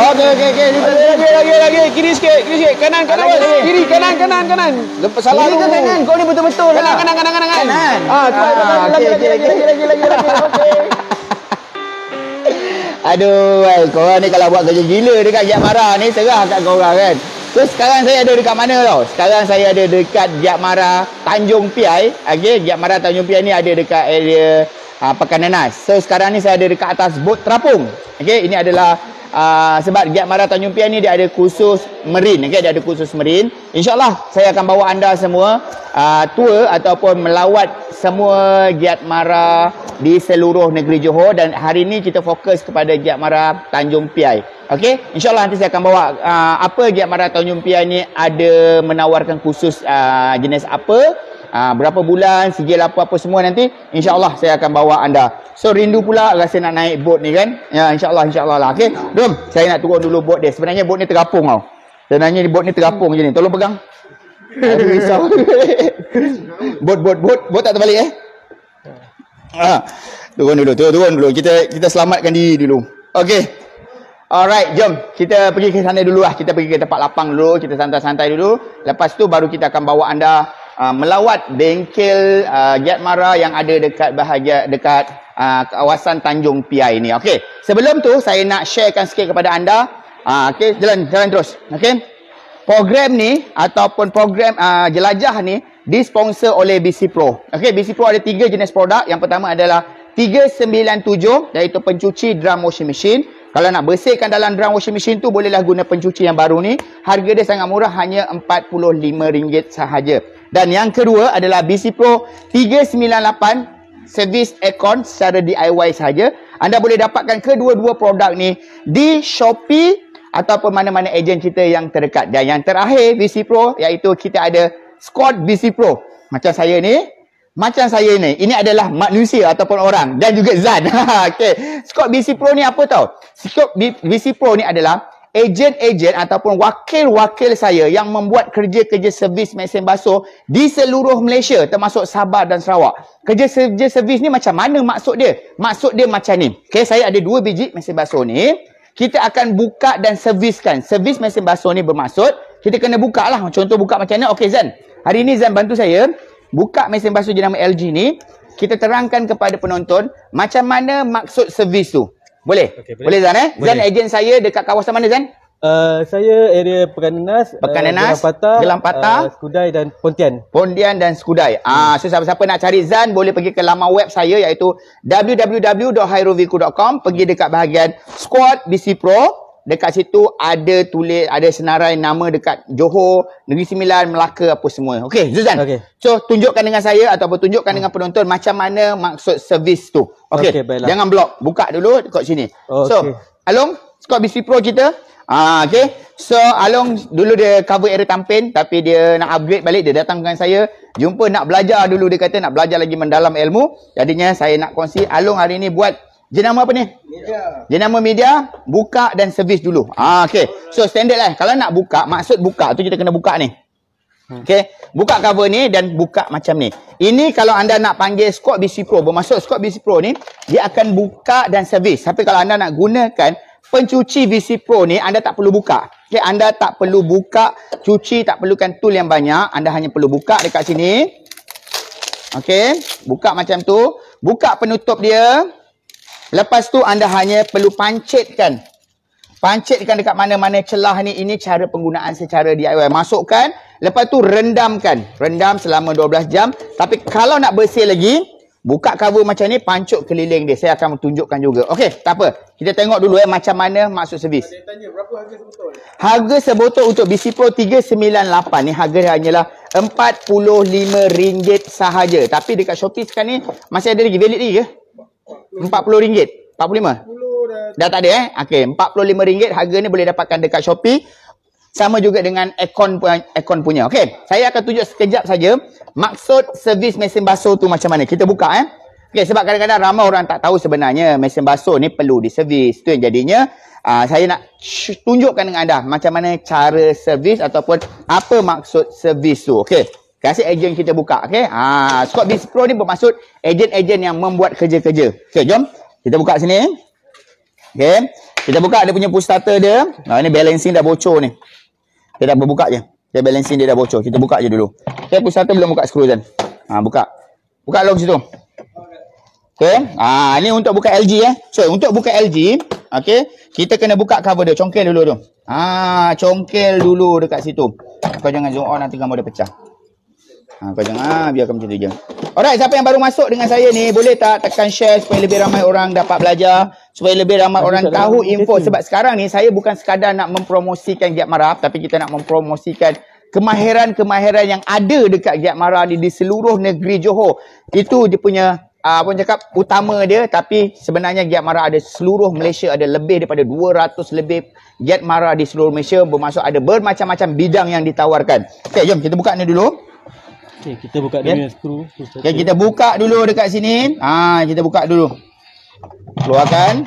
Okey. Lagi. Kiri sikit. Kanan. Kiri, kanan. Lepas salah kiri ke kanan? Kau ni betul-betul lah. Kanan. Lagi. Okey. Aduh, korang ni kalau buat kerja gila dekat Giat Mara ni, serah kat korang kan. So, sekarang saya ada dekat mana tau? Sekarang saya ada dekat Giat Mara Tanjung Piai. Okay, Giat Mara Tanjung Piai ni ada dekat area Pekan Nenas. So, sekarang ni saya ada dekat atas bot terapung. Okay, ini adalah sebab Giat Mara Tanjung Piai ni dia ada kursus marine. Okay, dia ada kursus marine. InsyaAllah, saya akan bawa anda semua tour ataupun melawat semua Giat Mara di seluruh negeri Johor, dan hari ini kita fokus kepada Giat Mara Tanjung Piai. Okey, insyaAllah nanti saya akan bawa apa Giat Mara Tanjung Piai ni ada menawarkan kursus jenis apa, berapa bulan, sigil apa semua nanti insyaAllah saya akan bawa anda. So rindu pula rasa nak naik bot ni kan? Ya, insyaAllah lah. Okey, jom saya nak turun dulu bot dia. Sebenarnya bot ni terapung tau. Sebenarnya bot ni terapung je ni. Tolong pegang. Aduh, risau. Bot tak terbalik Turun dulu. Kita selamatkan diri dulu. Okey. Alright, jom. Kita pergi ke sana dulu lah. Kita pergi ke tempat lapang dulu. Kita santai-santai dulu. Lepas tu baru kita akan bawa anda melawat bengkel Giat Mara yang ada dekat kawasan Tanjung Piai ni. Okey. Sebelum tu saya nak sharekan sikit kepada anda. Okey, jalan terus. Okey. Program ni ataupun program jelajah ni disponsor oleh BC Pro. Okey, BC Pro ada 3 jenis produk. Yang pertama adalah 397 iaitu pencuci drum washing machine. Kalau nak bersihkan dalam drum washing machine tu bolehlah guna pencuci yang baru ni. Harga dia sangat murah, hanya RM45 sahaja. Dan yang kedua adalah BC Pro 398 servis aircon secara DIY sahaja. Anda boleh dapatkan kedua-dua produk ni di Shopee ataupun mana-mana ejen kita yang terdekat. Dan yang terakhir BC Pro iaitu kita ada Squad BC Pro. Macam saya ni. Ini adalah manusia ataupun orang dan juga Zan. Okey. Squad BC Pro ni apa tau? Squad BC Pro ni adalah ejen-ejen ataupun wakil-wakil saya yang membuat kerja-kerja servis mesin basuh di seluruh Malaysia termasuk Sabah dan Sarawak. Kerja servis ni macam mana maksud dia? Maksud dia macam ni. Okey, saya ada 2 biji mesin basuh ni. Kita akan buka dan serviskan. Servis mesin basuh ni bermaksud kita kena buka lah. Contoh buka macam mana? Okey Zan, hari ni Zan bantu saya buka mesin basuh jenama LG ni. Kita terangkan kepada penonton macam mana maksud servis tu. Boleh? Okay, boleh Zan Boleh. Zan ejen saya dekat kawasan mana Zan? Saya area Pekan Nenas, Gelang Patah, Skudai dan Pontian. Dan Skudai. So siapa-siapa nak cari Zan boleh pergi ke laman web saya iaitu www.hairoviku.com. Pergi dekat bahagian Squad BC Pro. Dekat situ ada senarai nama dekat Johor, Negeri Sembilan, Melaka apa semua. Okey, Zuzan. Okay. So tunjukkan dengan saya ataupun tunjukkan dengan penonton macam mana maksud servis tu. Okey. Jangan blok. Buka dulu dekat sini. So, Along, Squad BC Pro kita. Okey. So, Along dulu dia cover area Tampin tapi dia nak upgrade balik, dia datang dengan saya. Jumpa nak belajar dulu, dia kata nak belajar lagi mendalam ilmu. Jadinya saya nak kongsi Along hari ni buat jenama apa ni? Media. Jenama media, buka dan servis dulu. Okey. So standard lah. Kalau nak buka, maksud buka tu kita kena buka ni. Okey. Buka cover ni dan buka macam ni. Ini kalau anda nak panggil Squad BC Pro, bermaksud Squad BC Pro ni dia akan buka dan servis. Tapi kalau anda nak gunakan pencuci BC Pro ni, anda tak perlu buka. Okey, anda tak perlu buka, cuci, tak perlukan tool yang banyak. Anda hanya perlu buka dekat sini. Okey, buka macam tu. Buka penutup dia. Lepas tu anda hanya perlu pancitkan. Pancitkan dekat mana-mana celah ni. Ini cara penggunaan secara DIY. Masukkan. Lepas tu rendamkan. Rendam selama 12 jam. Tapi kalau nak bersih lagi, buka cover macam ni, pancut keliling dia. Saya akan tunjukkan juga. Okey, tak apa. Kita tengok dulu macam mana maksud servis. Dia tanya berapa harga sebotol? Harga sebotol untuk BC Pro 398 ni harga dia hanyalah RM45 sahaja. Tapi dekat Shopee sekarang ni masih ada lagi. Valid lagi ke? RM40. 45? Dah tak ada Okey, RM45 harga ni boleh dapatkan dekat Shopee. Sama juga dengan Aircon punya. Okey, saya akan tunjuk sekejap saja maksud servis mesin basuh tu macam mana. Kita buka Okey, sebab kadang-kadang ramai orang tak tahu sebenarnya mesin basuh ni perlu diservis. Tu yang jadinya saya nak tunjukkan dengan anda macam mana cara servis ataupun apa maksud servis tu. Okey. Kasih ejen kita buka. Okey. Squad BC Pro ni bermaksud ejen-ejen yang membuat kerja-kerja. Okey, jom. Kita buka sini. Okey. Kita buka dia punya push starter dia. Ini balancing dah bocor ni. Kita dah berbuka je. Dia balancing dia dah bocor. Kita buka je dulu. Okay, push starter belum buka skru Zan. Buka. Buka long situ. Okay. Ni untuk buka LG So, untuk buka LG, okay, kita kena buka cover dia. Congkel dulu tu. Congkel dulu dekat situ. Kau jangan zoom on nanti gambar dia pecah. Kau jangan, biarkan macam tu je. Alright, siapa yang baru masuk dengan saya ni, boleh tak tekan share supaya lebih ramai orang dapat belajar, supaya lebih ramai orang tahu info. Sebab sekarang ni saya bukan sekadar nak mempromosikan Giat Mara, tapi kita nak mempromosikan kemahiran-kemahiran yang ada dekat Giat Mara ni di seluruh negeri Johor. Itu dia punya cakap utama dia, tapi sebenarnya Giat Mara ada seluruh Malaysia, ada lebih daripada 200 lebih Giat Mara di seluruh Malaysia, bermaksud ada bermacam-macam bidang yang ditawarkan. Okey, jom kita buka ni dulu. Okey, kita buka dia punya skru. Okey, kita buka dulu dekat sini. Kita buka dulu. Keluarkan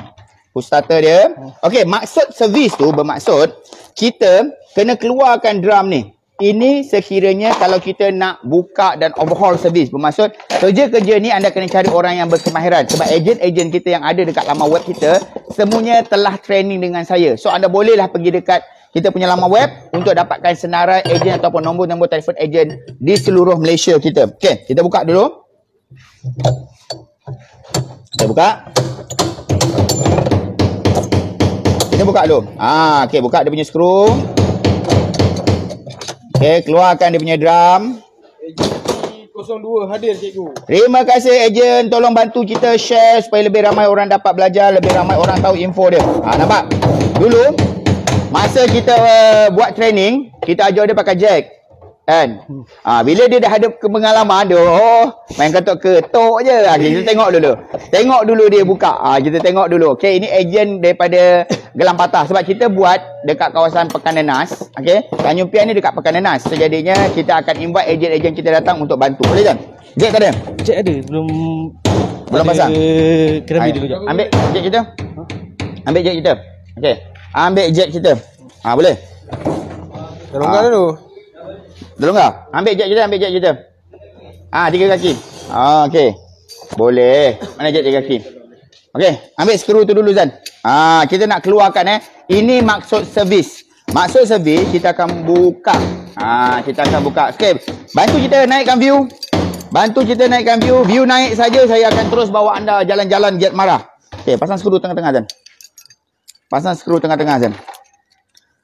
push starter dia. Okey, maksud servis tu bermaksud kita kena keluarkan drum ni. Ini sekiranya kalau kita nak buka dan overhaul servis. Bermaksud kerja-kerja ni anda kena cari orang yang berkemahiran. Sebab ejen-ejen kita yang ada dekat laman web kita semuanya telah training dengan saya. So anda bolehlah pergi dekat kita punya laman web untuk dapatkan senarai ejen ataupun nombor-nombor telefon ejen di seluruh Malaysia kita. Okey, kita buka dulu. Kita buka. Kita buka dulu. Okey, buka dia punya skru. Okey, keluarkan dia punya drum. Ejen 02 hadir cikgu. Terima kasih ejen, tolong bantu kita share supaya lebih ramai orang dapat belajar, lebih ramai orang tahu info dia. Nampak? Dulu masa kita buat training, kita ajar dia pakai jack. Kan? Bila dia dah ada pengalaman dia, main ketuk-ketuk je. Kita tengok dulu. Tengok dulu dia buka. Kita tengok dulu. Okey, ini ejen daripada Gelam Patah. Sebab kita buat dekat kawasan Pekan Nenas. Okey, Tanjung Piai ni dekat Pekan Nenas. So, jadinya kita akan invite ejen-ejen kita datang untuk bantu. Boleh kan? Jack tak ada? Jack ada. Belum pasang? Keramik dulu jap. Ambil jack kita. Ambil jack kita. Okey. Ambil jack kita. Boleh? Dah longgar dulu. Dah longgar? Ambil jack kita, ambil jack kita. 3 kaki. Okey. Boleh. Mana jack 3 kaki? Okey, ambil skru tu dulu Zan. Kita nak keluarkan Ini maksud servis. Maksud servis kita akan buka. Kita akan buka. Okey, bantu kita naikkan view. Bantu kita naikkan view. View naik saja, saya akan terus bawa anda jalan-jalan Giat Mara. Okey, pasang skru tengah-tengah Zan. Pasang skru tengah-tengah Zan.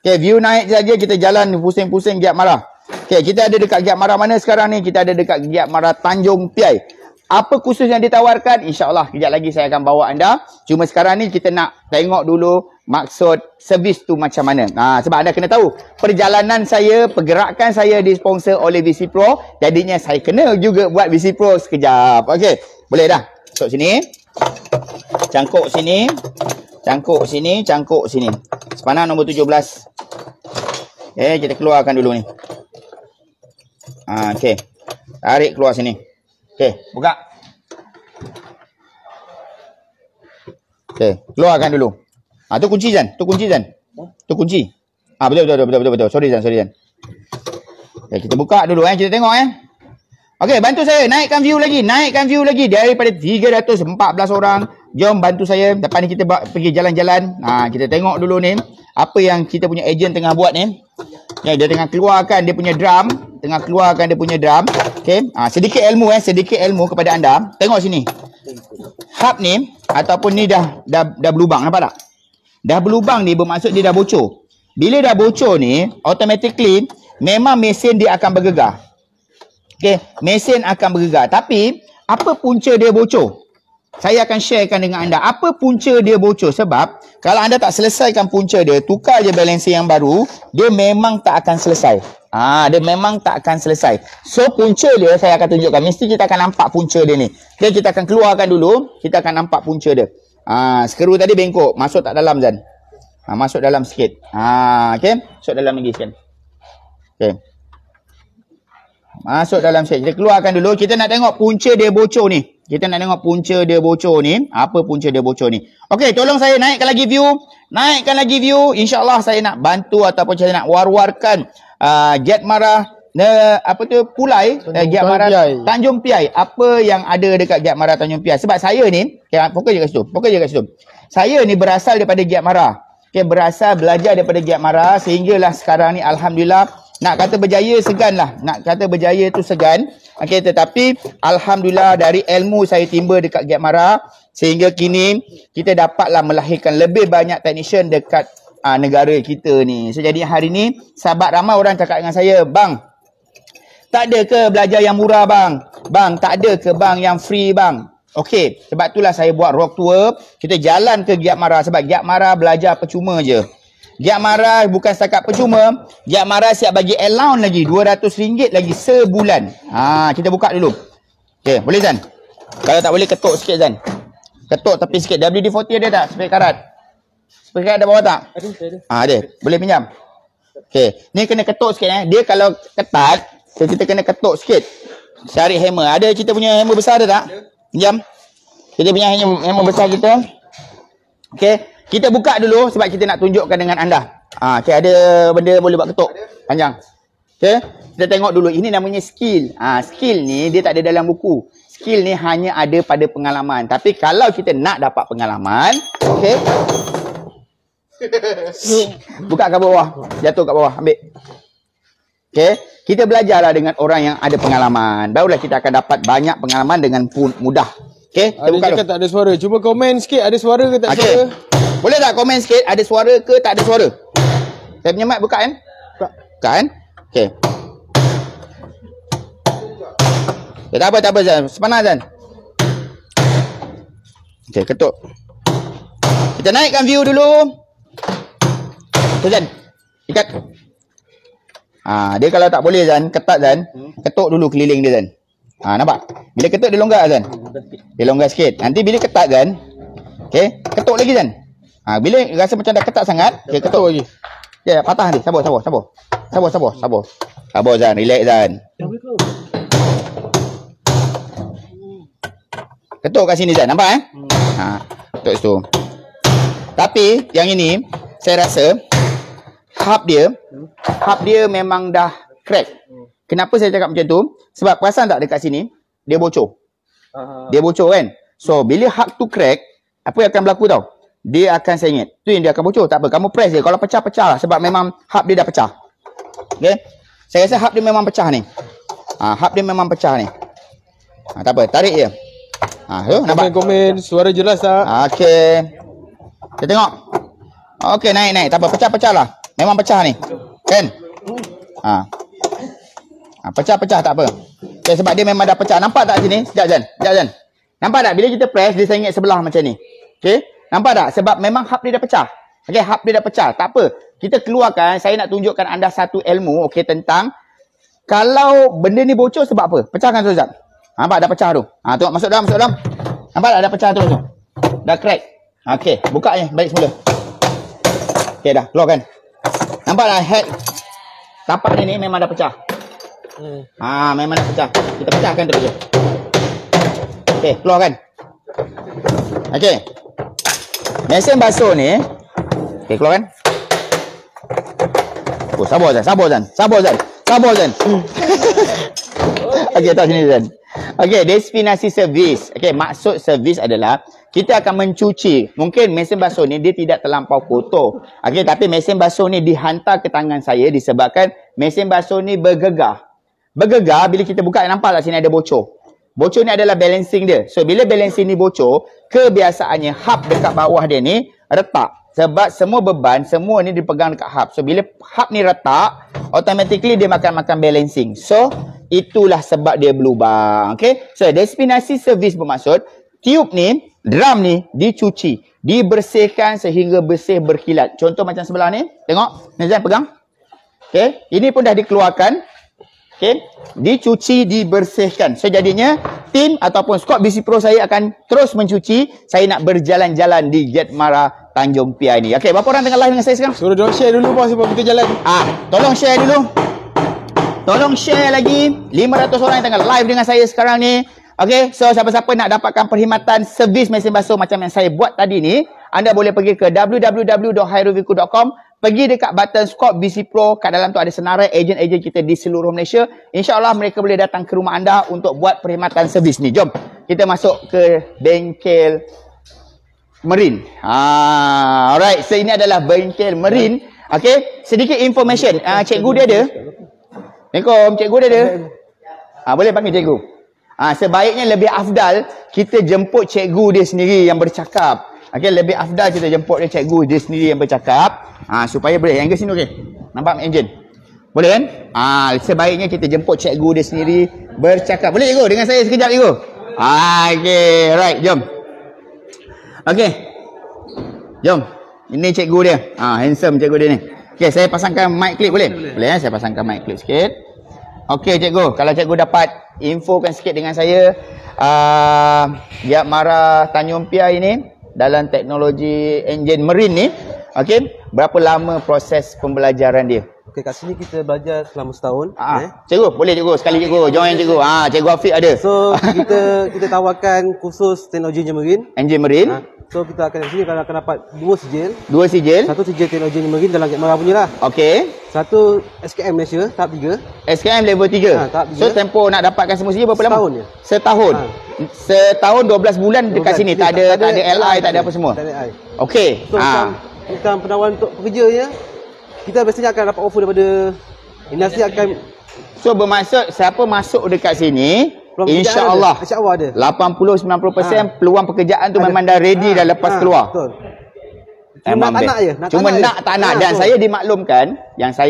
Okey, view naik saja, kita jalan pusing-pusing Giat Mara. Okey, kita ada dekat Giat Mara mana sekarang ni? Kita ada dekat Giat Mara Tanjung Piai. Apa khusus yang ditawarkan? InsyaAllah kejap lagi saya akan bawa anda. Cuma sekarang ni kita nak tengok dulu maksud servis tu macam mana. Sebab anda kena tahu, perjalanan saya, pergerakan saya disponsor oleh VC Pro. Jadinya saya kena juga buat VC Pro sekejap. Okey, boleh dah. Masuk sini. Cangkuk sini. Cangkuk sini, cangkuk sini. Sepanah nombor 17. Kita keluarkan dulu ni. Okey. Tarik keluar sini. Okey, buka. Okey, keluarkan dulu. Tu kunci Zan, tu kunci Zan. Tu kunci. Betul. Sorry Zan. Okey, kita buka dulu kita tengok Okey, bantu saya naikkan view lagi, daripada 314 orang. Jom bantu saya. Lepas ni kita pergi jalan-jalan. Kita tengok dulu ni apa yang kita punya ejen tengah buat ni. Dia tengah keluarkan dia punya drum, Okey, sedikit ilmu kepada anda. Tengok sini. Hub ni ataupun ni dah berlubang, nampak tak? Dah berlubang ni bermaksud dia dah bocor. Bila dah bocor ni, automatically memang mesin dia akan bergegar. Okey, mesin akan bergegar. Tapi apa punca dia bocor? Saya akan sharekan dengan anda apa punca dia bocor. Sebab kalau anda tak selesaikan punca dia, tukar je balancing yang baru, dia memang tak akan selesai. Dia memang tak akan selesai. So punca dia saya akan tunjukkan. Mesti kita akan nampak punca dia ni. Okay, kita akan keluarkan dulu. Kita akan nampak punca dia. Skru tadi bengkok. Masuk tak dalam Zan? Masuk dalam sikit. Okay, masuk dalam lagi sikit. Okay, masuk dalam sikit. Kita keluarkan dulu. Kita nak tengok punca dia bocor ni. Apa punca dia bocor ni? Okey, tolong saya naikkan lagi view. InsyaAllah saya nak bantu ataupun saya nak war-warkan Giat Mara Pulai Giat Mara Tanjung Piai. Apa yang ada dekat Giat Mara Tanjung Piai? Sebab saya ni, fokus je kat situ. Saya ni berasal daripada Giat Mara. Okay, berasal belajar daripada Giat Mara sehinggalah sekarang ni alhamdulillah nak kata berjaya segan lah. Nak kata berjaya tu segan. Okay, tetapi alhamdulillah dari ilmu saya timba dekat Giat Mara sehingga kini kita dapatlah melahirkan lebih banyak technician dekat negara kita ni. So jadi hari ni sahabat ramai orang cakap dengan saya, bang, tak ada ke belajar yang murah bang? Bang, tak ada ke bang yang free bang? Okey, sebab itulah saya buat rock tour. Kita jalan ke Giat Mara sebab Giat Mara belajar percuma je. Giat Mara bukan setakat percuma, Giat Mara siap bagi allowance lagi RM200 lagi sebulan. Kita buka dulu. Okey, boleh Zan? Kalau tak boleh ketuk sikit Zan. Ketuk tepi sikit. WD-40 ada tak? Spray karat. Spray karat ada bawa tak? Ada. Boleh pinjam? Okey, ni kena ketuk sikit Dia kalau ketat, kita kena ketuk sikit. Cari hammer. Ada kita punya hammer besar ada tak? Pinjam. Kita punya hammer besar kita. Okey, kita buka dulu sebab kita nak tunjukkan dengan anda. Okey, ada benda boleh buat ketuk panjang. Okey, kita tengok dulu. Ini namanya skill. Skill ni dia tak ada dalam buku. Skill ni hanya ada pada pengalaman. Tapi kalau kita nak dapat pengalaman, okey. Buka kat bawah. Jatuh kat bawah. Ambil. Okey, kita belajarlah dengan orang yang ada pengalaman. Barulah kita akan dapat banyak pengalaman dengan mudah. Okey, kita buka dulu. Tak ada suara. Cuba komen sikit ada suara ke tak suara. Boleh tak komen sikit ada suara ke tak ada suara? Saya punya mic buka kan? Buka kan? Okey. Ya, tak apa Zan. Sepanas Zan. Okey, ketuk. Kita naikkan view dulu. Tu Zan. Ikat. Dia kalau tak boleh Zan, ketat Zan, ketuk dulu keliling dia Zan. Nampak? Bila ketuk dia longgar Zan. Dia longgar sikit. Nanti bila ketat Zan, okey, ketuk lagi Zan. Bila rasa macam dah ketat sangat, okey, ketuk lagi. Ya, patah nanti. Sabar. Sabar Zan, relax Zan. Ketuk kat sini Zan, nampak ketuk situ. Tapi yang ini saya rasa hub dia memang dah crack. Kenapa saya cakap macam tu? Sebab perasan tak dekat sini dia bocor. Dia bocor kan. So bila hub tu crack, apa yang akan berlaku tau? Dia akan sengit. Tu yang dia akan bocor. Tak apa, kamu press dia. Kalau pecah-pecah lah sebab memang hub dia dah pecah. Okey. Saya rasa hub dia memang pecah ni. Hub dia memang pecah ni. Tak apa, tarik je. Nampak? Komen suara jelas tak? Okey. Kita tengok. Okey, naik. Tak apa, pecah-pecah lah. Memang pecah ni. Kan? Pecah-pecah tak apa. Okay, sebab dia memang dah pecah. Nampak tak sini? Sekejap Zan. Nampak tak? Bila kita press, dia sengit sebelah macam ni. Okay? Nampak tak? Sebab memang hub dia dah pecah. Okay, hub dia dah pecah. Tak apa. Kita keluarkan, saya nak tunjukkan anda satu ilmu, okay, tentang kalau benda ni bocor sebab apa? Pecahkan tu Zan. Nampak dah pecah tu. Tengok masuk dalam. Nampak tak? Dah pecah tu. Dah crack. Okay, buka je. Balik semula. Okay, dah. Keluarkan. Nampak tak? Head tapak dia ni memang dah pecah. Memang dah pecah. Kita pecahkan terus je. Okay, keluarkan. Okay. Mesin basuh ni. Okay, keluarkan. Sabar Zan. Okay, tahu sini Zan. Okay, destinasi servis. Okay, maksud servis adalah kita akan mencuci. Mungkin mesin basuh ni dia tidak terlampau kotor. Okay, tapi mesin basuh ni dihantar ke tangan saya disebabkan mesin basuh ni bergegar. Bergegar bila kita buka, nampak tak sini ada bocor. Bocor ni adalah balancing dia. So, bila balancing ni bocor, kebiasaannya hub dekat bawah dia ni retak. Sebab semua beban, semua ni dipegang dekat hub. So, bila hub ni retak, automatically dia makan balancing. So, itulah sebab dia berlubang. Okay? So, destinasi servis bermaksud, tiup ni, drum ni dicuci, dibersihkan sehingga bersih berkilat. Contoh macam sebelah ni, tengok, Nazan pegang. Okay? Ini pun dah dikeluarkan. Okay? Dicuci, dibersihkan. So, jadinya, tim ataupun squad BC Pro saya akan terus mencuci. Saya nak berjalan-jalan di Giat Mara Tanjung Piai ni. Okay, berapa orang tengah live dengan saya sekarang? Suruh diorang share dulu bos sebab kita jalan. Tolong share dulu. Tolong share lagi. 500 orang yang tengah live dengan saya sekarang ni. Okay, so siapa-siapa nak dapatkan perkhidmatan servis mesin basuh macam yang saya buat tadi ni, anda boleh pergi ke www.hairuviku.com. Pergi dekat button squad BC Pro. Kat dalam tu ada senarai ejen-ejen kita di seluruh Malaysia. InsyaAllah mereka boleh datang ke rumah anda untuk buat perkhidmatan servis ni. Jom, kita masuk ke bengkel Marine. Alright. So ini adalah bengkel Marine. Okey, sedikit information. Cikgu dia ada. Assalamualaikum, cikgu dia ada. Boleh panggil cikgu. Sebaiknya lebih afdal kita jemput cikgu dia sendiri yang bercakap. Okey, lebih afdal kita jemput dia cikgu dia sendiri yang bercakap. Supaya boleh. Yang ke sini okey. Nampak enjin? Boleh kan? Sebaiknya kita jemput cikgu dia sendiri bercakap. Boleh cikgu dengan saya sekejap cikgu? Okey, right, jom. Okey. Jom. Ini cikgu dia. Handsome cikgu dia ni. Okey, saya pasangkan mic clip boleh? Boleh saya pasangkan mic clip sikit. Okey cikgu, kalau cikgu dapat infokan sikit dengan saya, Giat Mara Tanjung Piai ni dalam teknologi enjin marine ni, okey, berapa lama proses pembelajaran dia? Okey, kat sini kita belajar selama setahun. Cikgu, boleh cikgu sekali cikgu join cikgu. Cikgu Afiq ada. So kita tawarkan kursus teknologi enjin marine. Enjin marine. So kita akan sini akan dapat 2 sijil. 2 sijil. Satu sijil teknologi enjin marine dalam Giat Mara punya lah. Okey. Satu SKM Malaysia tahap 3. SKM level 3. Tahap 3. So tempoh nak dapatkan semua sijil berapa lama? Setahun je. Setahun. Setahun 12 bulan dekat sini. Tak ada LI, tak ada apa semua. Tak ada LI. Okey. So macam penawaran untuk pekerjanya, kita biasanya akan dapat offer daripada industri akan. So bermaksud siapa masuk dekat sini, InsyaAllah ada 80-90% peluang pekerjaan tu memang dah ready dah lepas keluar. Betul. Memang nak je. Cuma nak tak nak. Dan saya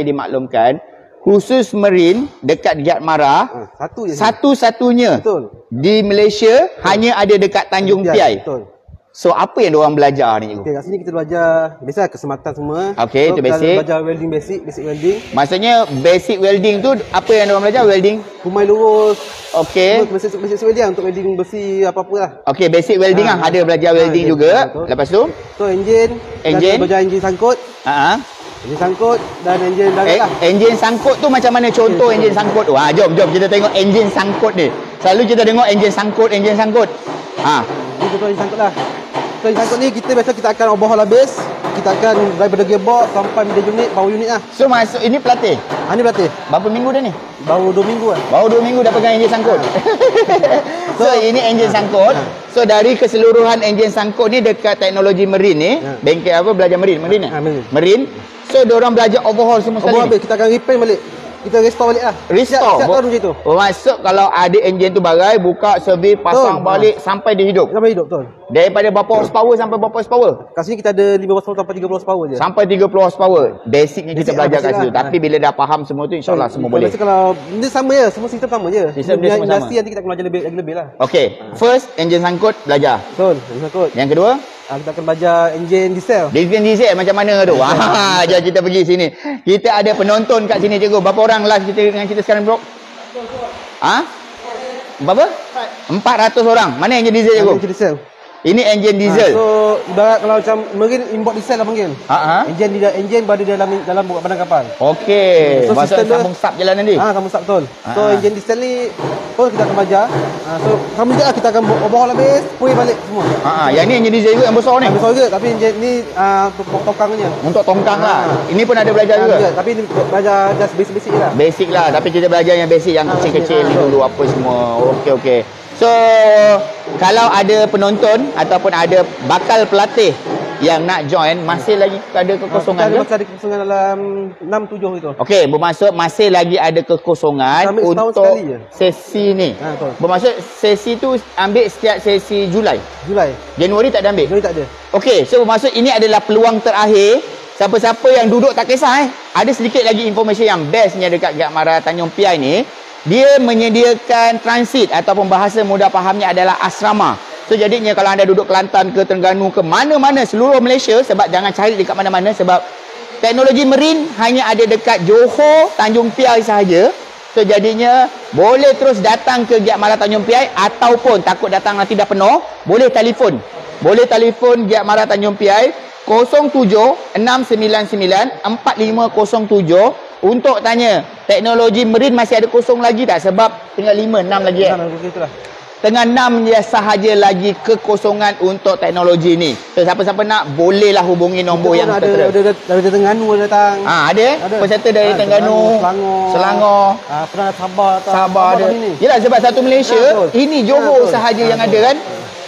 dimaklumkan, khusus marine dekat Giat Mara, satu-satunya di Malaysia hanya ada dekat Tanjung Piai. Betul. So apa yang diorang belajar ni cikgu? Okey, kat sini kita belajar biasa keselamatan semua. Okey, itu basic. Kita belajar welding basic welding. Maksudnya basic welding tu apa yang diorang belajar? Welding kumai lurus. Okey. Basic welding untuk welding besi apa-apa lah. Okey, basic welding ada belajar welding juga. Lepas tu? So enjin. Belajar enjin sangkut. Enjin sangkut dan enjin darat lah. Enjin sangkut tu macam mana contoh enjin sangkut tu? Jom kita tengok enjin sangkut ni. Selalu kita tengok enjin sangkut. Ini contoh enjin sangkut lah. So enjin sangkut ni kita akan overhaul habis. Kita akan daripada gearbox sampai middle unit, power unit lah. So masuk ini pelatih? Ini pelatih. Berapa minggu dah ni? Baru 2 minggu lah. Baru 2 minggu dah pegang enjin sangkut. So ini enjin sangkut. So dari keseluruhan enjin sangkut ni dekat teknologi marine ni, bengkel apa belajar marine ni? Marine. So diorang belajar overhaul semua sekali. Overhaul, kita akan repaint balik. Kita restore balik lah. Restore? Siap macam tu. Masuk kalau ada enjin tu bagai, buka, servis, pasang balik sampai dia hidup. Sampai hidup, betul. Daripada berapa horsepower sampai berapa horsepower? Kat sini kita ada 5 horsepower sampai 30 horsepower je. Sampai 30 horsepower. Basicnya kita belajar kat situ. Tapi bila dah faham semua tu, insyaAllah semua boleh. Kalau benda sama je, semua sistem sama je. Sistem dia semua sama. Industri nanti kita akan belajar lebih lah. Okay. First, enjin sangkut belajar. Betul, enjin sangkut. Yang kedua? Kita akan belajar enjin diesel. Diesel macam mana tu? Jom kita pergi sini. Kita ada penonton kat sini cikgu. Berapa orang live kita dengan kita sekarang bro? Berapa? 400 orang. Mana enjin diesel cikgu? Enjin diesel. Ini enjin diesel. So ibarat kalau macam marine import diesel lah panggil. Enjin berada dalam badan kapal. Okey. So maksud sambung sub je lah nanti. Sambung sub betul. So enjin diesel ni pun kita akan belajar. So sama juga kita akan overhaul habis, puih balik semua. Yang ni enjin diesel juga yang besar ni. Yang besar juga tapi enjin ni untuk tongkangnya. Untuk tongkang lah. Ini pun ada belajar juga. Tapi ni belajar just basic lah. Basic lah, tapi kita belajar yang basic yang kecil-kecil ni dulu apa semua. Okey. So, kalau ada penonton ataupun ada bakal pelatih yang nak join, masih lagi ada kekosongan ke? Masih ada kekosongan dalam 6-7 itu. Okey, bermaksud masih lagi ada kekosongan untuk sesi ni. Bermaksud sesi tu ambil setiap sesi Julai. Januari tak ada ambil? Januari tak ada. Okey, so bermaksud ini adalah peluang terakhir. Siapa-siapa yang duduk tak kisah Ada sedikit lagi information yang bestnya dekat Giat Mara Tanjung Piai ni. Dia menyediakan transit ataupun bahasa mudah fahamnya adalah asrama. So jadinya kalau anda duduk Kelantan ke Terengganu ke mana-mana seluruh Malaysia, sebab jangan cari dekat mana-mana sebab teknologi marine hanya ada dekat Johor, Tanjung Piai sahaja. So jadinya boleh terus datang ke Giat Mara Tanjung Piai ataupun takut datang nanti dah penuh, boleh telefon. Giat Mara Tanjung Piai 07-699-4507 untuk tanya teknologi marine masih ada kosong lagi tak? Sebab tinggal 5-6 lagi tengah 6 je sahaja lagi kekosongan untuk teknologi ni. So siapa-siapa nak bolehlah hubungi nombor yang tertera. Ada dari Terengganu datang. Ada peserta dari Terengganu, Selangor, pernah Sabah ada. Yalah sebab satu Malaysia ini Johor sahaja yang ada kan.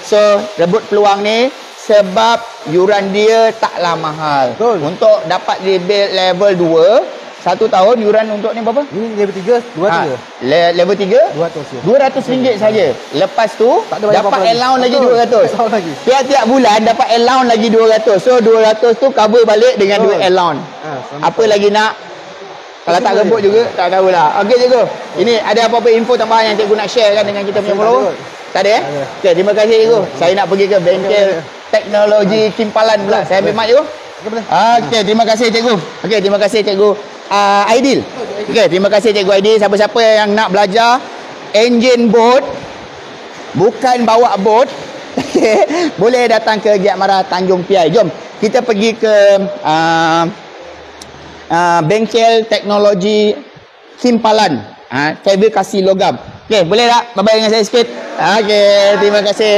So rebut peluang ni. Sebab yuran dia taklah mahal. Betul. Untuk dapat level 2, 1 tahun yuran untuk ni berapa? Ini level 3, 2 Level 3 200 RM200 saja. Lepas tu Tak ada bayar dapat apa-apa allowance lagi Betul. 200. Allowance lagi. Tiap-tiap bulan dapat allowance lagi 200. So 200 tu cover balik dengan duit allowance. Apa lagi nak? Kalau tak rebut juga tak tahulah. Okey cikgu. Ini ada apa-apa info tambahan yang cikgu nak share kan dengan kita punya follower? Tak ada eh? Okey, terima kasih cikgu. Saya nak pergi ke bengkel teknologi Kimpalan pula. Saya ambil mic cikgu. Okey, terima kasih cikgu. Okey, terima kasih cikgu Aidil. Okey, terima kasih cikgu Aidil. Siapa-siapa yang nak belajar engine boat, bukan bawa boat, okey, boleh datang ke Giat Mara Tanjung Piai. Jom kita pergi ke bengkel teknologi Kimpalan, fabrikasi logam. Okey, boleh tak bye-bye dengan saya sikit? Okey, terima kasih.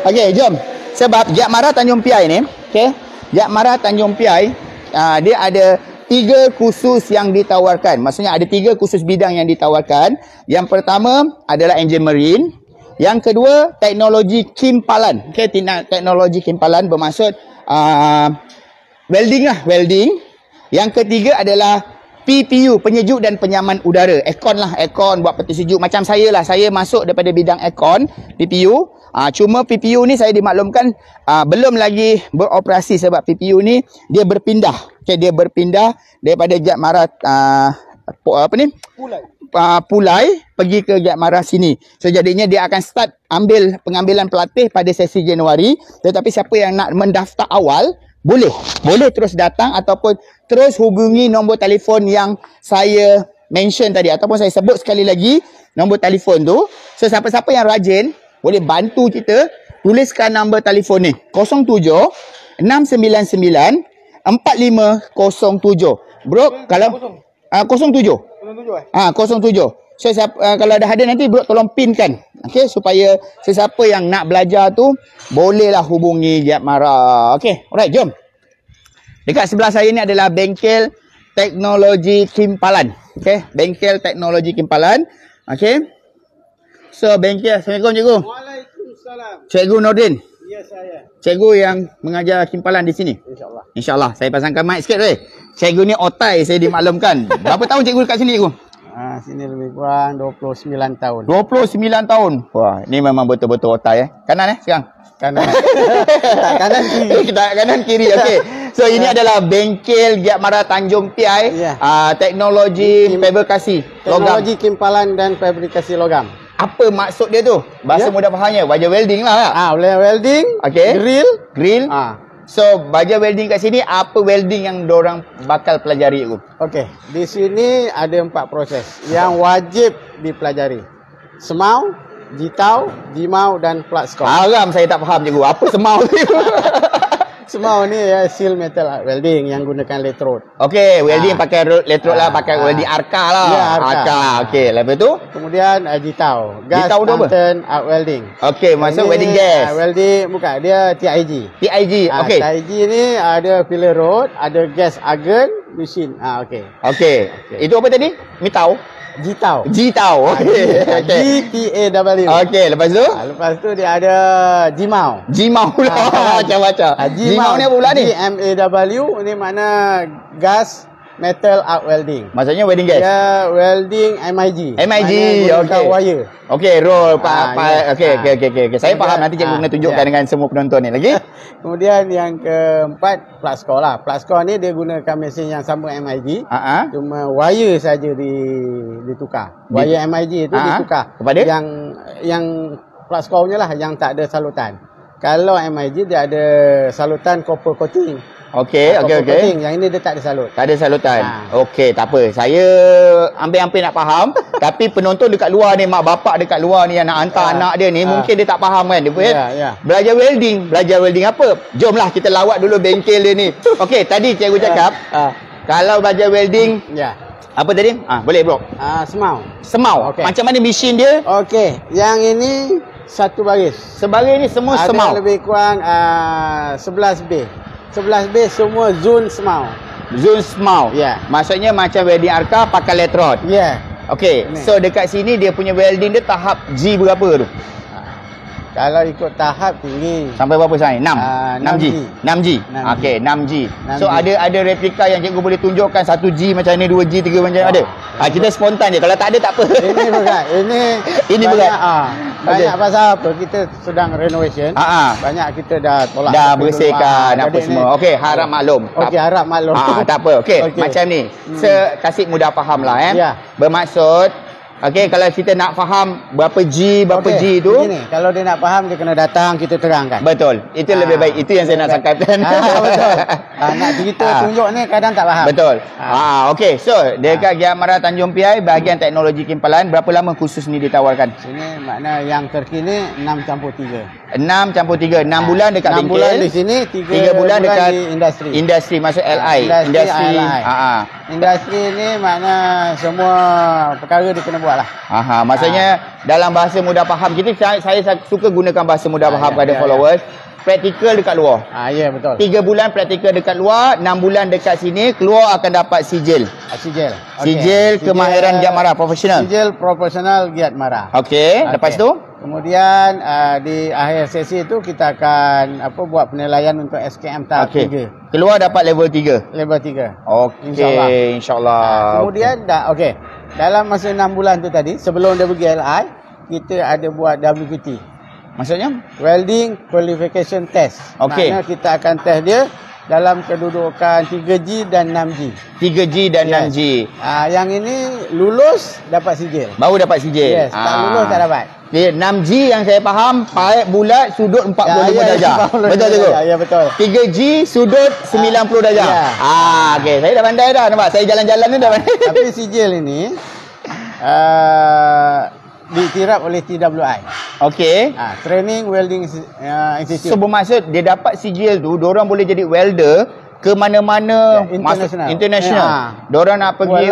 Okey, jom. Sebab Giat Mara Tanjung Piai ni, okey, Giat Mara Tanjung Piai, dia ada 3 kursus yang ditawarkan. Maksudnya ada 3 kursus bidang yang ditawarkan. Yang pertama adalah engine marine. Yang kedua, teknologi Kimpalan. Okey, teknologi Kimpalan bermaksud welding lah, welding. Yang ketiga adalah PPU, penyejuk dan penyaman udara. Aircon lah, aircon buat peti sejuk. Macam saya lah, saya masuk daripada bidang aircon, PPU. Cuma PPU ni saya dimaklumkan belum lagi beroperasi sebab PPU ni dia berpindah. Okay, dia berpindah daripada Giat Mara Pulai pergi ke Giat Mara sini. So jadinya dia akan start pengambilan pelatih pada sesi Januari. Tetapi siapa yang nak mendaftar awal, boleh terus datang ataupun terus hubungi nombor telefon yang saya mention tadi ataupun saya sebut sekali lagi nombor telefon tu. So siapa-siapa yang rajin boleh bantu kita, tuliskan nombor telefon ni 07 699 4507. Bro, kalau 07. 07. So kalau ada hadir nanti bro tolong pinkan. Okey, supaya sesiapa yang nak belajar tu bolehlah hubungi Giat Mara. Okey, alright, jom. Dekat sebelah saya ni adalah bengkel teknologi Kimpalan. Okey, bengkel teknologi Kimpalan. Okey. So bengkel, Assalamualaikum cikgu. Waalaikumsalam. Cikgu Nordin. Ya, saya. Cikgu yang mengajar Kimpalan di sini. InsyaAllah. InsyaAllah. Saya pasangkan mic sikit weh. Cikgu ni otai, saya dimaklumkan. Berapa tahun cikgu dekat sini cikgu? Sini lebih kurang 29 tahun. 29 tahun. Wah, ni memang betul-betul otai Kanan sekarang? Kanan. Kanan kiri. Kita kanan kiri. Okey. So ini adalah bengkel Giat Mara Tanjung Piai. Ya. Teknologi fabrikasi logam. Teknologi Kimpalan dan fabrikasi logam. Apa maksud dia tu? Bahasa mudah fahamnya, baja welding lah. Boleh welding, Okey. Grill. So, baja welding kat sini, apa welding yang dorang bakal pelajari tu? Okey, di sini ada 4 proses yang wajib dipelajari. Semau, jitau, jimau dan plat skop. Haram saya tak faham cikgu. Apa semau tu? Semau ni seal metal welding yang gunakan electrode. Okey, welding pakai electrode lah, pakai welding arka lah. Ya, arka. Okey, lepas tu? Kemudian jitau. Gas Jitau tu apa? fountain arc welding. Okey, maksud welding gas. Welding bukan, dia TIG. TIG, okey. TIG ni ada filler rod, ada gas argon, mesin. Okey. Okey. Itu apa tadi? Mitau. Jitau. Jitau. Okey. GTAW. Okey, lepas tu? Lepas tu dia ada jimau. Jimau pula. Macam-macam. Jimau ni apa pula ni? GMAW ni mana gas metal arc welding. Maksudnya welding gas? Ya, welding MIG. MIG, okey. Wire. Okey, roll. Ya. Okey. Saya faham, nanti cikgu kena tunjukkan dengan semua penonton ni lagi. Kemudian yang keempat, plat score lah. Plat score ni dia gunakan mesin yang sama MIG. Cuma wire saja ditukar. Wire MIG tu ditukar. Kepada? Yang plat score punya lah, yang tak ada salutan. Kalau MIG dia ada salutan copper coating. Okey. Yang ini dia tak ada salut. Tak ada salutan. Okey, tak apa. Saya hampir-hampir nak faham. Tapi penonton dekat luar ni, mak bapak dekat luar ni yang nak hantar anak dia ni, mungkin dia tak faham kan. Dia belajar welding. Belajar welding apa? Jomlah kita lawat dulu bengkel dia ni. Okey, tadi cikgu cakap, kalau belajar welding, apa tadi? Boleh bro. Semau. Okay. Macam mana mesin dia? Okey, yang ini satu baris. Sebagai ni semua ada semau. Ada lebih kurang 11B. 11B semua zone semau. Zone semau. Ya. Maksudnya macam welding arka pakai electrode. Ya. Okey. So dekat sini dia punya welding dia tahap G berapa tu? Kalau ikut tahap tinggi. Sampai berapa sekarang? 6G. 6G. Okey, 6G. So ada replika yang cikgu boleh tunjukkan 1G macam ni, 2G, 3 macam ada. Kita spontan je. Kalau tak ada tak apa. Ini berat. Ini berat. Banyak pasal apa? Kita sedang renovation. Banyak kita dah tolak. Dah bersihkan apa semua. Okey, harap maklum. Okey, harap maklum. Tak apa. Okey, macam ni. Kasih mudah faham lah Bermaksud okey, kalau kita nak faham berapa G tu. Begini, kalau dia nak faham dia kena datang, kita terangkan. Betul. Itu lebih baik. Itu yang saya nak cakapkan. Betul. Nak cerita tunjuk ni kadang tak faham. Betul. Okey. So, dekat Giat Mara Tanjung Piai bahagian teknologi kimpalan, berapa lama kursus ni ditawarkan? Sini makna yang terkini 6+3. 6+3. 6 bulan dekat 6 bengkel. 6 bulan di sini, 3 bulan dekat di industri. Industri maksud LI. Industri. Industri ni makna semua perkara dia kena buat lah. Maksudnya dalam bahasa mudah faham. Saya suka gunakan bahasa mudah faham pada followers. Praktikal dekat luar. Ya, betul. 3 bulan praktikal dekat luar, 6 bulan dekat sini, keluar akan dapat sijil. Sijil. Sijil kemahiran Giat Mara profesional. Sijil profesional Giat Mara. Okey, lepas tu kemudian di akhir sesi itu kita akan buat penilaian untuk SKM tahap 3. Keluar dapat level 3. Level 3. Okey, insya-Allah. Kemudian dalam masa 6 bulan tu tadi, sebelum dia pergi LI, kita ada buat WQT. Maksudnya? Welding Qualification Test. Okey. Maknanya kita akan test dia dalam kedudukan 3G dan 6G. 3G dan 6G. Yang ini lulus dapat sijil. Baru dapat sijil. Yes, tak lulus tak dapat. 6G yang saya faham, paip bulat, sudut 45 darjah. Betul tu? Ya, betul. 3G, sudut 90 darjah. Okey, saya dah pandai dah. Nampak saya jalan-jalan ni dah pandai. Tapi sijil ini diiktiraf oleh TWI. Okey. Training Welding Institute. So bermaksud dia dapat sijil tu, diorang boleh jadi welder ke mana-mana, international. Diorang nak pergi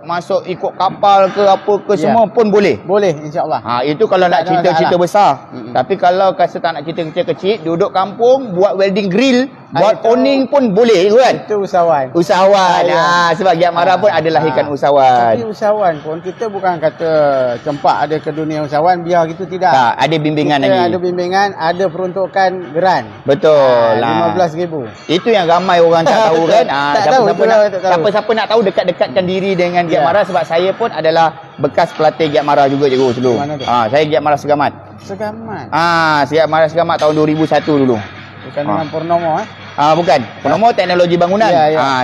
masuk ikut kapal ke apa ke semua pun boleh. Boleh, insya-Allah. Itu kalau nak cerita-cerita besar. Tapi kalau kata tak nak cerita kecil-kecil, duduk kampung buat welding grill, buat owning pun boleh kan? Itu usahawan. Sebab Giat Mara pun ada lahirkan usahawan. Tapi usahawan pun kita bukan kata cempak ada ke dunia usahawan, biar gitu tidak. Ada bimbingan kita lagi. Ada bimbingan, ada peruntukan geran. Betul. 15,000. Itu yang ramai orang tak tahu kan. Siapa-siapa nak tahu, dekat-dekatkan diri dengan Giat Mara, sebab saya pun adalah bekas pelatih Giat Mara juga cikgu sebelum. Saya Giat Mara Segamat. Giat Mara Segamat tahun 2001 dulu. Bukan dengan Purnomo bukan. Purnomo teknologi bangunan.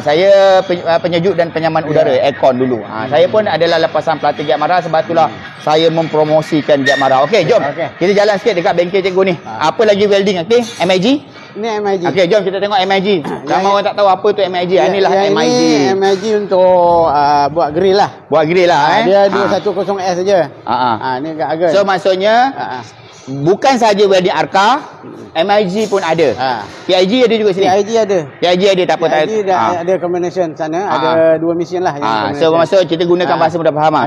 Saya penyejuk dan penyaman udara, aircon dulu. Saya pun adalah lepasan pelatih Giat Mara, sebab itulah saya mempromosikan Giat Mara. Okey, jom. Kita jalan sikit dekat bengkel cikgu ni. Apa lagi welding? Okey, MIG. Ini MIG. Okey, jom kita tengok MIG. Ramai orang tak tahu apa tu MIG. Inilah MIG. Ini MIG untuk buat grill lah. Buat grill lah. Dia 210S saja. Ni agak. So maksudnya bukan saja welding arka, MIG pun ada. PIG ada juga sini. PIG ada tak apa. PIG ada combination sana, ada 2 mesin lah. So maksud kita gunakan bahasa mudah faham.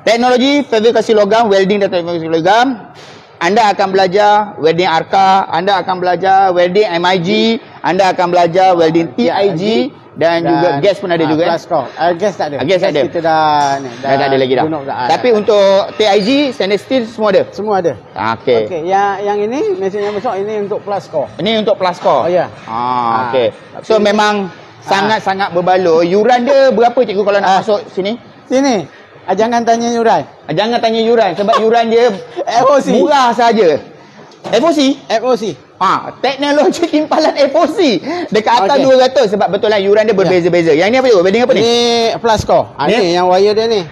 Teknologi fabrikasi logam, welding dan fabrikasi logam. Anda akan belajar welding arka, Anda akan belajar welding MIG, Anda akan belajar welding TIG dan juga gas pun ada juga. Gas tak ada. Gas ada. Kita dah tak ada lagi dah. Tapi untuk TIG, stainless steel semua ada. Semua ada. Okey. Yang ini mesin yang besar ini untuk Plascore. Ini untuk Plascore. Okey. So memang sangat-sangat berbaloi. Yuran dia berapa cikgu kalau nak masuk sini? Sini. Jangan tanya yuran. Jangan tanya yuran sebab yuran dia FOC. Murah saja. FOC? FOC. Teknologi timpalan FOC. Dekat atas 200 sebab betul lah yuran dia berbeza-beza. Yang ni apa tu? Welding apa ni? Ni Plascore. Ni yang wire dia ni.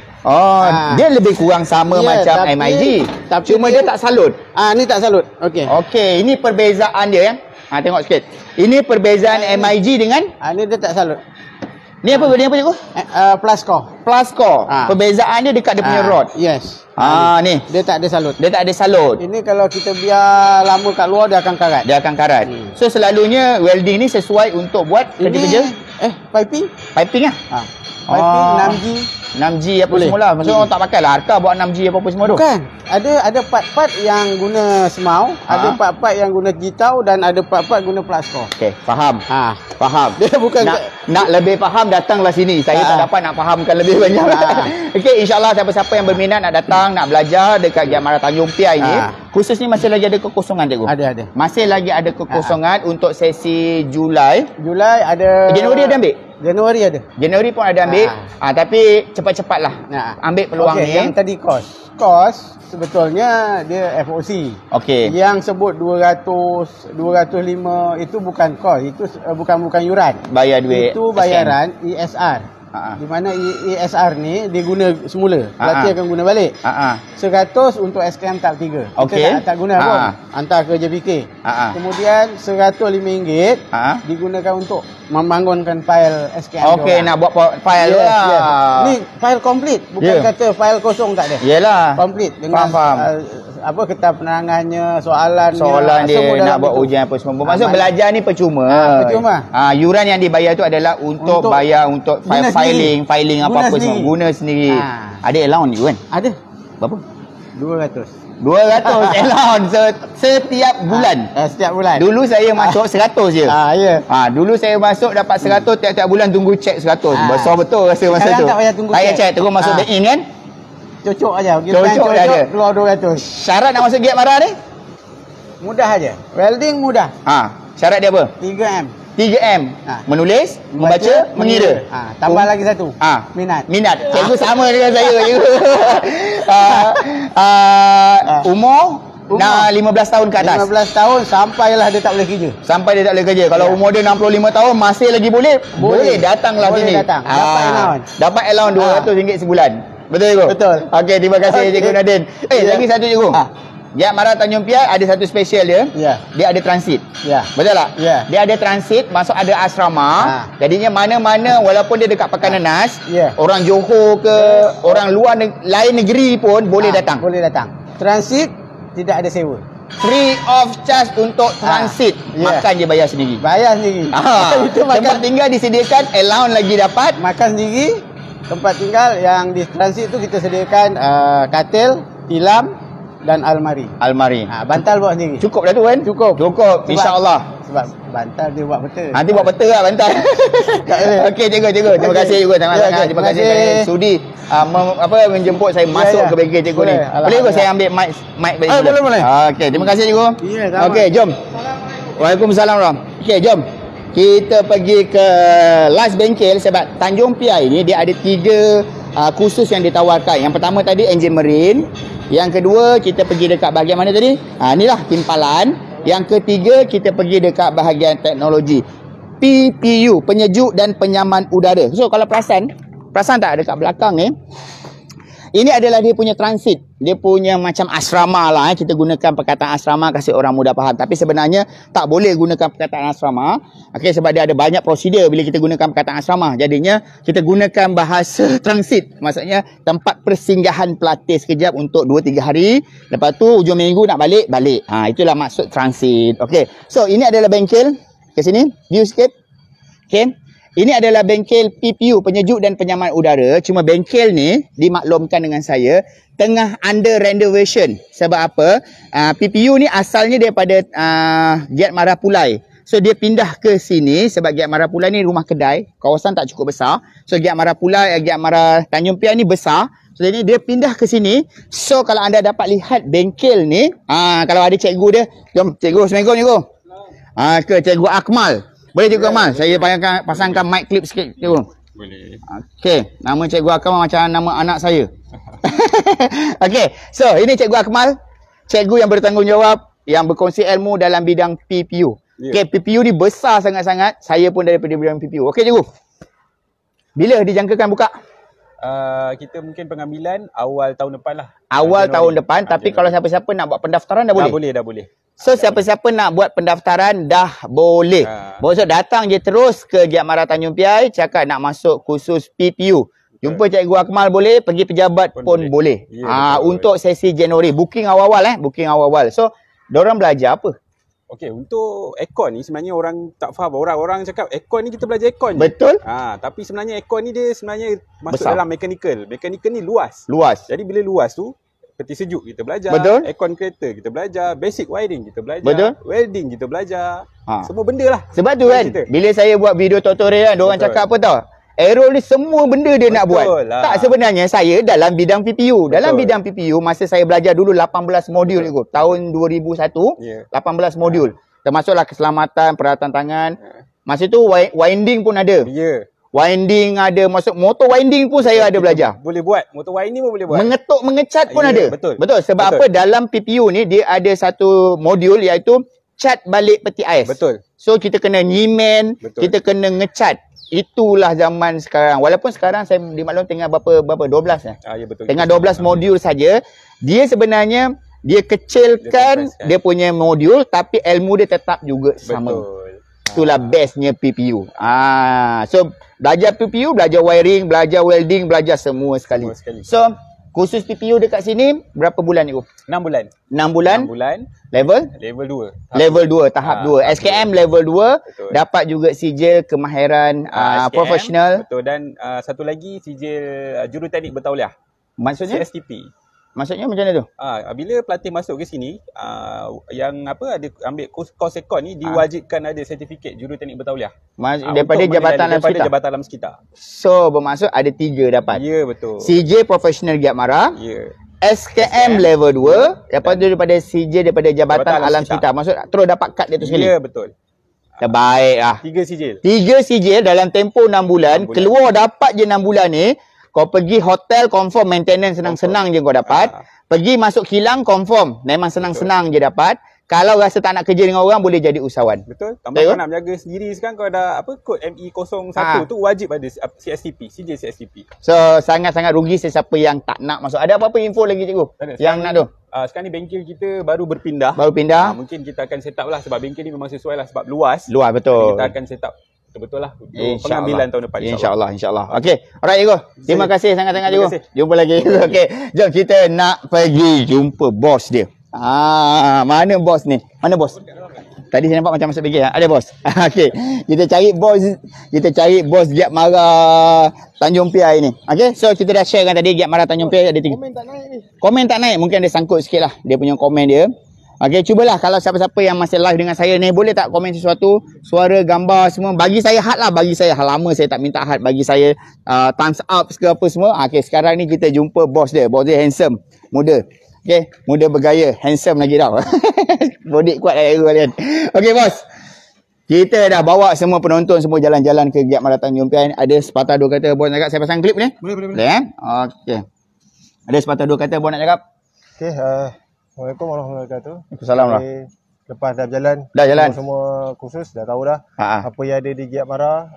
Dia lebih kurang sama macam MIG. Cuma dia tak salut. Ni tak salut. Okey, ini perbezaan dia. Tengok sikit. Ini perbezaan MIG dengan ni dia tak salut. Ni apa welding apa cikgu? Plascore. Perbezaan dia dekat dia punya rod. Yes. Ni. Dia tak ada salut. Dia tak ada salut. Ini kalau kita biar lama kat luar dia akan karat. So selalunya welding ni sesuai untuk buat kerja-kerja piping. Piping lah. Piping 6G 6G apa Boleh. semula. Maksudnya orang tak pakai lah Arka buat 6G apa semua tu. Bukan. Ada part-part yang guna semau, ada part-part yang guna gitau dan ada part-part guna Plasco. Okey, faham. Faham. Dia bukan nak lebih faham datanglah sini. Saya tak dapat nak fahamkan lebih banyak. Okey, insya-Allah siapa-siapa yang berminat nak datang, nak belajar dekat Giat Mara Tanjung Piai ni, khusus ni masih lagi ada kekosongan cikgu. Ada. Masih lagi ada kekosongan untuk sesi Julai. Julai ada. Januari ada ambil? Januari ada. Januari pun ada ambil. Tapi cepat-cepatlah ambil peluang ni. Yang tadi kos sebetulnya dia FOC. Okey. Yang sebut 200, 205 itu bukan kos, itu bukan yuran. Bayar duit. Itu bayaran ESR. Di mana ESR ni dia guna semula. Pelatih akan guna balik. 100 untuk SKM tahap 3. Okey. Kita tak guna pun. Hantar ke JPK. Kemudian RM105 digunakan untuk membangunkan fail SKM. Okey, nak buat fail tu lah. Ni fail komplit, bukan kata fail kosong tak ada. Yalah. Komplit dengan kertas penerangannya, soalan dia nak buat ujian apa semua. Maksud belajar ni percuma. Yuran yang dibayar tu adalah untuk bayar untuk filing apa-apa semua. Guna sendiri. Ada allowance ni kan? Ada. Berapa? 200 allowance setiap bulan. Setiap bulan. Dulu saya masuk 100 je. Dulu saya masuk dapat 100 tiap-tiap bulan tunggu cek 100. Besar betul rasa masa tu. Saya cek terus masuk bank in kan? Cocok aja. Cocok aja. Keluar 200. Syarat nak masuk Giat Mara ni? Mudah aja. Welding mudah. Syarat dia apa? 3M. Menulis, membaca, mengira. Tambah lagi satu. Minat. Cikgu sama dengan saya cikgu. Umur nak 15 tahun ke atas. 15 tahun sampailah dia tak boleh kerja. Sampai dia tak boleh kerja. Kalau umur dia 65 tahun masih lagi boleh. Datanglah sini. Dapat allowance RM200 sebulan. Betul cikgu? Betul. Okey, terima kasih cikgu Nadine. Lagi satu cikgu. Giat Mara Tanjung Piai ada satu special dia. Dia ada transit. Betul tak? Dia ada transit, masuk ada asrama. Jadinya mana-mana walaupun dia dekat Pekanan Nas, orang Johor ke, orang luar lain negeri pun boleh datang. Boleh datang. Transit tidak ada sewa. Free of charge untuk transit. Makan je bayar sendiri. Itu tempat tinggal disediakan, allowance lagi dapat. Makan sendiri. Tempat tinggal yang di transit tu kita sediakan katil, tilam dan almari. Bantal bawa sendiri. Cukup dah tu kan? Cukup. InsyaAllah. Sebab bantal dia buat peta. Nanti buat peta lah bantal. Okey cikgu. Terima kasih cikgu. Terima kasih kerana sudi menjemput saya masuk ke bengkel cikgu ni. Boleh ke saya ambil mic bagi cikgu? Boleh. Okey, terima kasih cikgu. Okey, jom. Waalaikumsalam Ram. Okey, jom. Kita pergi ke last bengkel sebab Tanjung Piai ni dia ada 3 kursus yang ditawarkan. Yang pertama tadi enjin marine. Yang kedua kita pergi dekat bahagian mana tadi? Inilah timpalan. Yang ketiga kita pergi dekat bahagian teknologi. PPU, penyejuk dan penyaman udara. So kalau perasan tak dekat belakang ni, ini adalah dia punya transit. Dia punya macam asrama lah. Kita gunakan perkataan asrama kasih orang mudah faham. Tapi sebenarnya tak boleh gunakan perkataan asrama. Okey, sebab dia ada banyak prosedur bila kita gunakan perkataan asrama. Jadinya kita gunakan bahasa transit. Maksudnya tempat persinggahan pelatih sekejap untuk 2-3 hari. Lepas tu hujung minggu nak balik. Itulah maksud transit. Okey. So ini adalah bengkel. Ke sini. View sikit. Okey. Ini adalah bengkel PPU, penyejuk dan penyaman udara. Cuma bengkel ni dimaklumkan dengan saya tengah under renovation. Sebab apa? PPU ni asalnya daripada Giat Mara Pulai. So dia pindah ke sini sebab Giat Mara Pulai ni rumah kedai. Kawasan tak cukup besar. So Giat Mara Pulai, Giat Mara Tanjung Piai ni besar. So jadi dia pindah ke sini. So kalau anda dapat lihat bengkel ni, kalau ada cikgu dia, jom cikgu, Assalamualaikum cikgu. Ke cikgu Akmal. Boleh cikgu Akmal? Saya pasangkan mic clip sikit cikgu. Boleh. Okey, nama cikgu Akmal macam nama anak saya. Okey, so ini cikgu Akmal. Cikgu yang bertanggungjawab, yang berkongsi ilmu dalam bidang PPU. Okey, PPU ni besar sangat-sangat. Saya pun daripada bidang PPU. Okey cikgu. Bila dijangkakan buka? Kita mungkin pengambilan awal tahun depan lah. Awal tahun depan, tapi kalau siapa-siapa nak buat pendaftaran dah boleh? Dah boleh. So siapa-siapa nak buat pendaftaran dah boleh. Maksud datang je terus ke Giat Mara Tanjung Piai, cakap nak masuk kursus PPU. Jumpa cikgu Akmal boleh, pergi pejabat pun boleh. Untuk sesi Januari, booking awal-awal booking awal-awal. So, diorang belajar apa? Okey, untuk aircon ni sebenarnya orang tak faham. Orang cakap aircon ni kita belajar aircon je. Betul. Tapi sebenarnya aircon ni dia sebenarnya masuk Besar. dalam mechanical. Mechanical ni luas. Luas. Jadi bila luas tu, peti sejuk kita belajar. Betul. Aircon kereta kita belajar. Basic wiring kita belajar. Betul. Welding kita belajar. Semua benda lah. Sebab tu kan, bila saya buat video tutorial kan, diorang cakap apa tau? Aero ni semua benda dia nak buat. Lah. Tak, sebenarnya saya dalam bidang PPU. Dalam bidang PPU, masa saya belajar dulu 18 modul itu. Tahun 2001, 18 modul. Termasuklah keselamatan, peralatan tangan. Masa tu winding pun ada. Winding ada, masuk motor winding pun saya ada belajar. Boleh buat, motor winding pun boleh buat. Mengetuk, mengecat pun ada. Betul. Sebab apa? Dalam PPU ni dia ada satu modul iaitu cat balik peti ais. Betul. So kita kena nyimen, kita kena ngecat. Itulah zaman sekarang. Walaupun sekarang saya dimaklum tengah berapa 12 ya betul. Tengah 12 modul saja. Dia sebenarnya dia kecilkan dia punya modul tapi ilmu dia tetap juga sama. Betul. Itulah bestnya PPU. So belajar PPU, belajar wiring, belajar welding, belajar semua sekali. So khusus PPU dekat sini berapa bulan itu? 6 bulan. 6 bulan. 6 bulan. Level 2. Level 2, tahap 2. SKM level 2. Betul. Dapat juga sijil kemahiran SKM, profesional. Betul. Dan satu lagi sijil juruteknik bertauliah. Maksudnya? CSTP. Maksudnya macam mana tu? Bila pelatih masuk ke sini, yang apa ada ambil kos ekon ni diwajibkan ada sertifikat juruteknik bertauliah. Daripada Jabatan Alam Sekitar. Jabatan Alam Sekitar. So bermaksud ada 3 dapat. Ya, betul. CJ Profesional Giat Mara. Ya. SKM level 2, lepas tu daripada CJ daripada Jabatan Alam Sekitar. Maksud terus dapat kad dia tu sekali. Ya, betul. Terbaik lah. 3 sijil. 3 sijil dalam tempoh 6 bulan. Keluar dapat je 6 bulan ni. Kau pergi hotel confirm maintenance senang-senang je kau dapat. Pergi masuk kilang confirm. Memang senang-senang je dapat. Kalau rasa tak nak kerja dengan orang, boleh jadi usahawan. Betul. Tambah kau nak menjaga sendiri sekarang, kau ada apa kod ME01 tu wajib ada CSTP, sijil CSTP. So sangat-sangat rugi sesiapa yang tak nak masuk. Ada apa-apa info lagi cikgu? Yang nak tu? Sekarang ni bengkel kita baru berpindah. Mungkin kita akan set up lah sebab bengkel ni memang sesuai lah sebab luas. Luas, betul. Kita akan set up betul-betul lah untuk pengambilan tahun depan. InsyaAllah. Okey. Alright cikgu. Terima kasih sangat-sangat cikgu. Jumpa lagi. Okey. Jom kita nak pergi jumpa bos dia. Mana bos ni? Mana bos? Tadi saya nampak macam masuk bengkel. Ada bos. Okey. Kita cari bos Giat Mara Tanjung Piai ni. Okey. So kita dah share kan tadi Giat Mara Tanjung Piai ada 3. Komen tak naik ni. Komen tak naik. Mungkin ada sangkut sikit lah dia punya komen dia. Okey, cubalah kalau siapa-siapa yang masih live dengan saya ni, boleh tak komen sesuatu, suara, gambar semua. Bagi saya hard lah, bagi saya. Lama saya tak minta hard, bagi saya thumbs up ke apa semua. Okey, sekarang ni kita jumpa bos dia. Bos dia handsome, muda. Okey, muda bergaya, handsome lagi tau. Bodik kuat lah kalian. Okey bos. Kita dah bawa semua penonton semua jalan-jalan ke Giat Mara Tanjung Piai. Ada sepatah dua kata bos nak cakap. Saya pasang klip ni? Boleh. Okey. Ada sepatah dua kata bos nak cakap? Okey, Assalamualaikum warahmatullahi wabarakatuh. Waalaikumsalam. Lepas dah berjalan. Dah jalan. Semua kursus dah tahu dah. Apa yang ada di Giat Mara.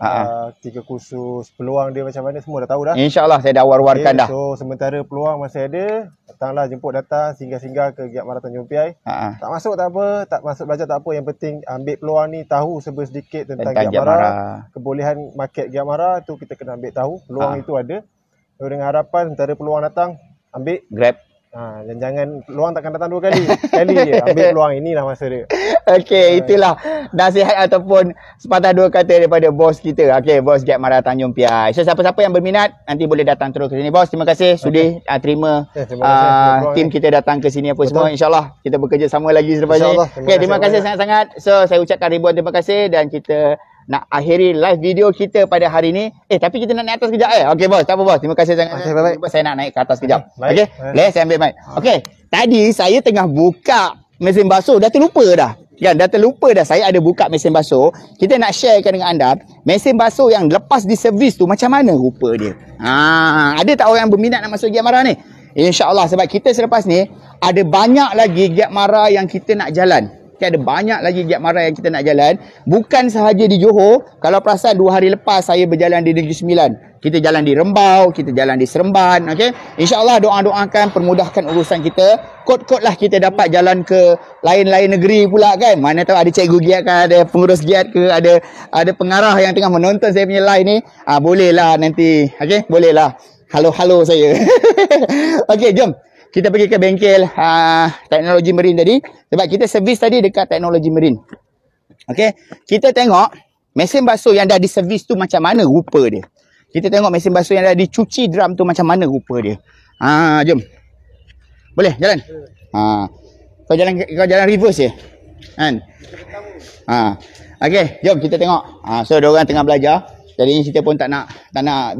3 kursus peluang dia macam mana semua dah tahu dah. InsyaAllah saya dah war-warkan dah. So sementara peluang masih ada, datanglah jemput datang singgah-singgah ke Giat Mara Tanjung Piai. Tak masuk tak apa, tak masuk belajar tak apa, yang penting ambil peluang ni, tahu sedikit tentang Giat Mara. Kebolehan market Giat Mara tu kita kena ambil tahu, peluang itu ada. So dengan harapan sementara peluang datang, ambil grab. Dan jangan peluang takkan datang 2 kali. Sekali je ambil peluang, inilah masa dia. Okey, itulah nasihat ataupun sepatah dua kata daripada bos kita. Okey, bos Giat Mara Tanjung Piai. So siapa-siapa yang berminat nanti boleh datang terus ke sini. Bos, terima kasih sudi terima tim kita datang ke sini apa semua. InsyaAllah kita bekerja sama lagi selepas ni. Okey, terima kasih sangat-sangat. So saya ucapkan ribuan terima kasih dan kita nak akhiri live video kita pada hari ni. Tapi kita nak naik atas kejap Okey bos, tak apa bos. Terima kasih sangat. Saya nak naik ke atas kejap. Okey. Boleh saya ambil mic. Okey. Tadi saya tengah buka mesin basuh, dah terlupa dah. Kan, dah terlupa dah saya ada buka mesin basuh. Kita nak sharekan dengan anda mesin basuh yang lepas di servis tu macam mana rupa dia. Ada tak orang yang berminat nak masuk Giat Mara ni? InsyaAllah, sebab kita selepas ni ada banyak lagi Giat Mara yang kita nak jalan. Ada banyak lagi Giat Mara yang kita nak jalan. Bukan sahaja di Johor. Kalau perasan 2 hari lepas saya berjalan di Negeri Sembilan. Kita jalan di Rembau, kita jalan di Seremban. Okay? InsyaAllah doa-doakan permudahkan urusan kita. Kod-kod lah kita dapat jalan ke lain-lain negeri pula kan. Mana tahu ada cikgu Giat kan, ada pengurus Giat ke, ada pengarah yang tengah menonton saya punya live ni. Boleh lah nanti. Okay? Boleh lah. Halo-halo saya. Okay, jom. kita pergi ke bengkel teknologi marine tadi. Sebab kita servis tadi dekat teknologi marine. Okey, kita tengok mesin basuh yang dah diservis tu macam mana rupa dia. Kita tengok mesin basuh yang dah dicuci drum tu macam mana rupa dia. Jom. Boleh jalan? Kau jalan reverse je. Kan? Okey, jom kita tengok. So diorang tengah belajar. Jadi kita pun tak nak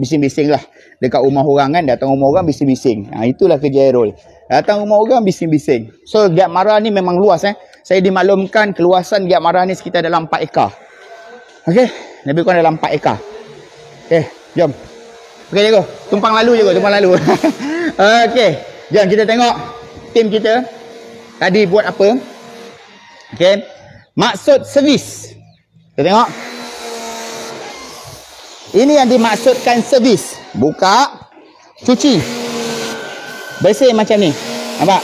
bising-bising lah. Dekat rumah orang kan, datang rumah orang bising-bising. Itulah kerja Airol. Datang rumah orang bising-bising. So Giat Mara ni memang luas Saya dimaklumkan keluasan Giat Mara ni sekitar dalam 4 ekar. Okey, lebih kurang dalam 4 ekar. Okey, jom. Okey jago. Tumpang lalu. Okey, jom kita tengok tim kita tadi buat apa. Okey. Maksud servis. Kita tengok. Ini yang dimaksudkan servis. Buka, cuci. Bersih macam ni. Nampak?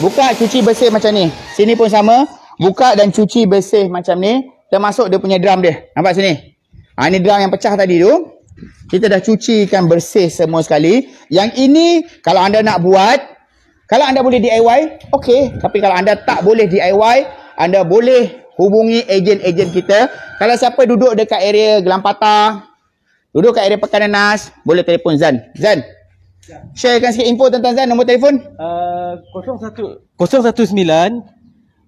Buka, cuci, bersih macam ni. Sini pun sama. Buka dan cuci bersih macam ni. Termasuk dia punya drum dia. Nampak sini? Ini drum yang pecah tadi tu. Kita dah cucikan bersih semua sekali. Yang ini kalau anda nak buat, kalau anda boleh DIY, okey. Tapi kalau anda tak boleh DIY, anda boleh hubungi ejen-ejen kita. Kalau siapa duduk dekat area Gelang Patah, duduk kat area Pekan Nanas, boleh telefon Zan. Zan, sharekan sikit info tentang Zan, nombor telefon. 019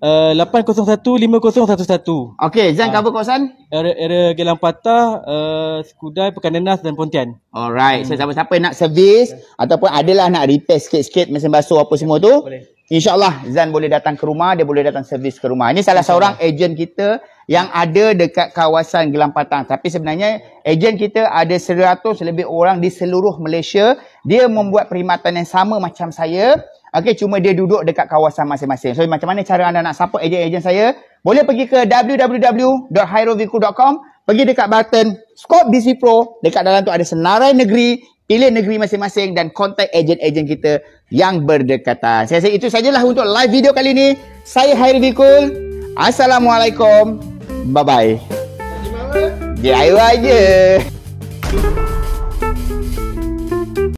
801 5011. Okey, Zan cover kawasan? Area Gelang Patah, Skudai, Pekan Nanas dan Pontian. Alright, so siapa-siapa nak servis ataupun adalah nak repair sikit-sikit mesin basuh apa semua tu, InsyaAllah Zan boleh datang ke rumah, dia boleh datang servis ke rumah. Ini salah seorang ejen kita yang ada dekat kawasan Gelang Patang. Tapi sebenarnya ejen kita ada 100 lebih orang di seluruh Malaysia. Dia membuat perkhidmatan yang sama macam saya. Okey, cuma dia duduk dekat kawasan masing-masing. So macam mana cara anda nak support ejen-ejen saya? Boleh pergi ke www.hairovehicle.com, pergi dekat button Scope BC Pro, dekat dalam tu ada senarai negeri, pilih negeri masing-masing dan kontak ejen-ejen kita yang berdekatan. Saya rasa itu sajalah untuk live video kali ini. Saya Hairul Vehicle. Assalamualaikum. Bye-bye. DIY je.